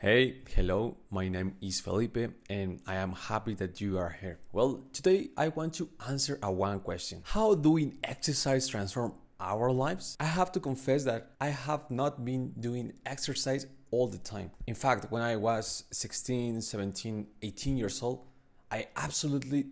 Hey, hello, my name is Felipe and I am happy that you are here. Well, today I want to answer one question. How doing exercise transform our lives? I have to confess that I have not been doing exercise all the time. In fact, when I was 16, 17, 18 years old, I absolutely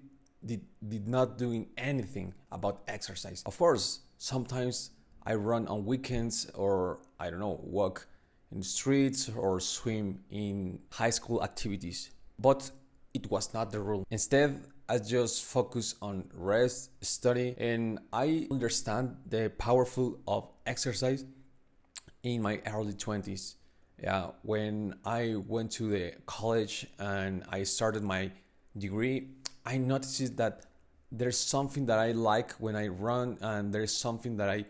did not doing anything about exercise. Of course, sometimes I run on weekends or I don't know, walk in the streets or swim in high school activities. But it was not the rule. Instead, I just focus on rest, study, and I understand the powerful of exercise in my early 20s. Yeah, when I went to the college and I started my degree, I noticed that there's something that I like when I run and there's something that I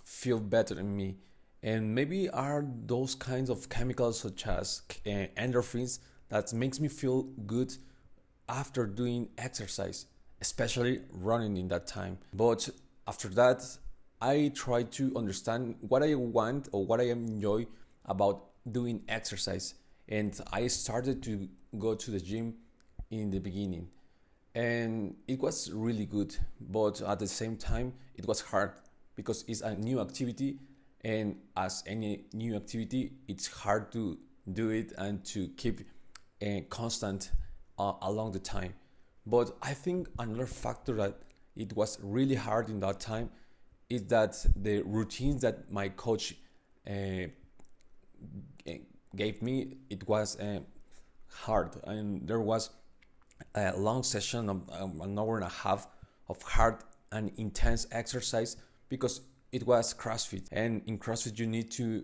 feel better in me. And maybe are those kinds of chemicals such as endorphins that makes me feel good after doing exercise, especially running in that time. But after that, I try to understand what I want or what I enjoy about doing exercise. And I started to go to the gym in the beginning. And it was really good, but at the same time, it was hard because it's a new activity, and as any new activity, it's hard to do it and to keep constant along the time. But I think another factor that it was really hard in that time is that the routines that my coach uh, gave me, it was hard, and there was a long session of an hour and a half of hard and intense exercise because it was CrossFit, and in CrossFit you need to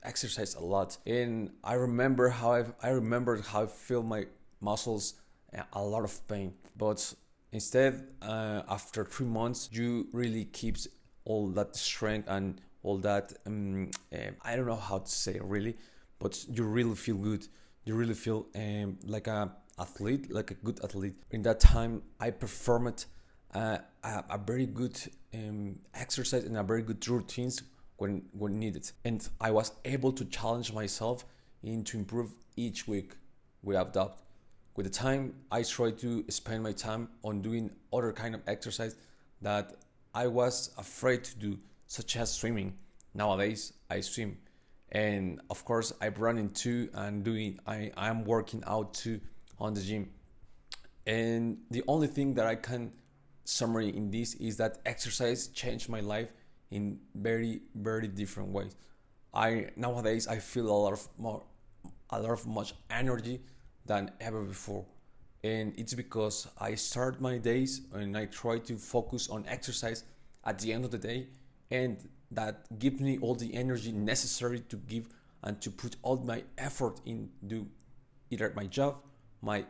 exercise a lot. And I remember how I remembered how I feel my muscles a lot of pain. But instead, after 3 months, you really keeps all that strength and all that. I don't know how to say it really, but you really feel good. You really feel like a athlete, like a good athlete. In that time, I performed a very good exercise and a very good routines when needed. And I was able to challenge myself in to improve each week without doubt. With the time, I try to spend my time on doing other kind of exercise that I was afraid to do, such as swimming. Nowadays, I swim. And of course, I run into and I am working out too on the gym. And the only thing that I can summary in this is that exercise changed my life in very different ways. I nowadays I feel a lot of much energy than ever before, and it's because I start my days and I try to focus on exercise at the end of the day, and that gives me all the energy necessary to give and to put all my effort in do either my job, my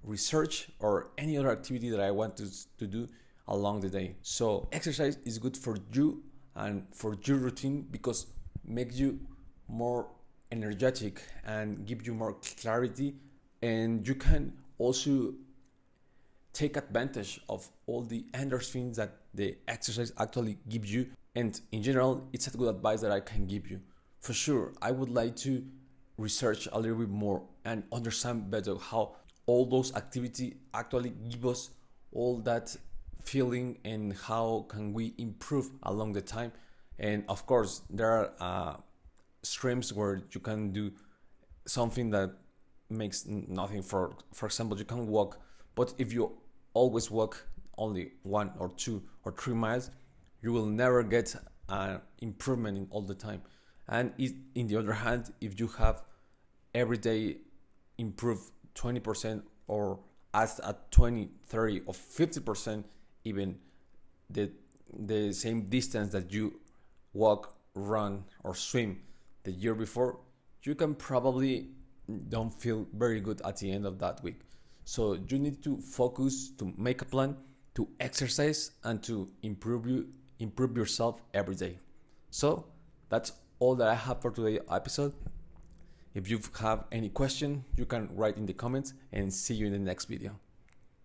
research, or any other activity that I want to do along the day. So exercise is good for you and for your routine because makes you more energetic and give you more clarity, and you can also take advantage of all the endorphins that the exercise actually gives you. And in general, it's a good advice that I can give you. For sure, I would like to research a little bit more and understand better how all those activities actually give us all that feeling and how can we improve along the time. And of course, there are streams where you can do something that makes nothing. For example, you can walk, but if you always walk only 1 or 2 or 3 miles, you will never get an improvement in all the time. And in the other hand, if you have every day improve 20% or as at 20, 30 or 50%, even the same distance that you walk, run or swim the year before, you can probably don't feel very good at the end of that week. So you need to focus to make a plan to exercise and to improve yourself every day. So that's all that I have for today's episode. If you have any question, you can write in the comments, and see you in the next video.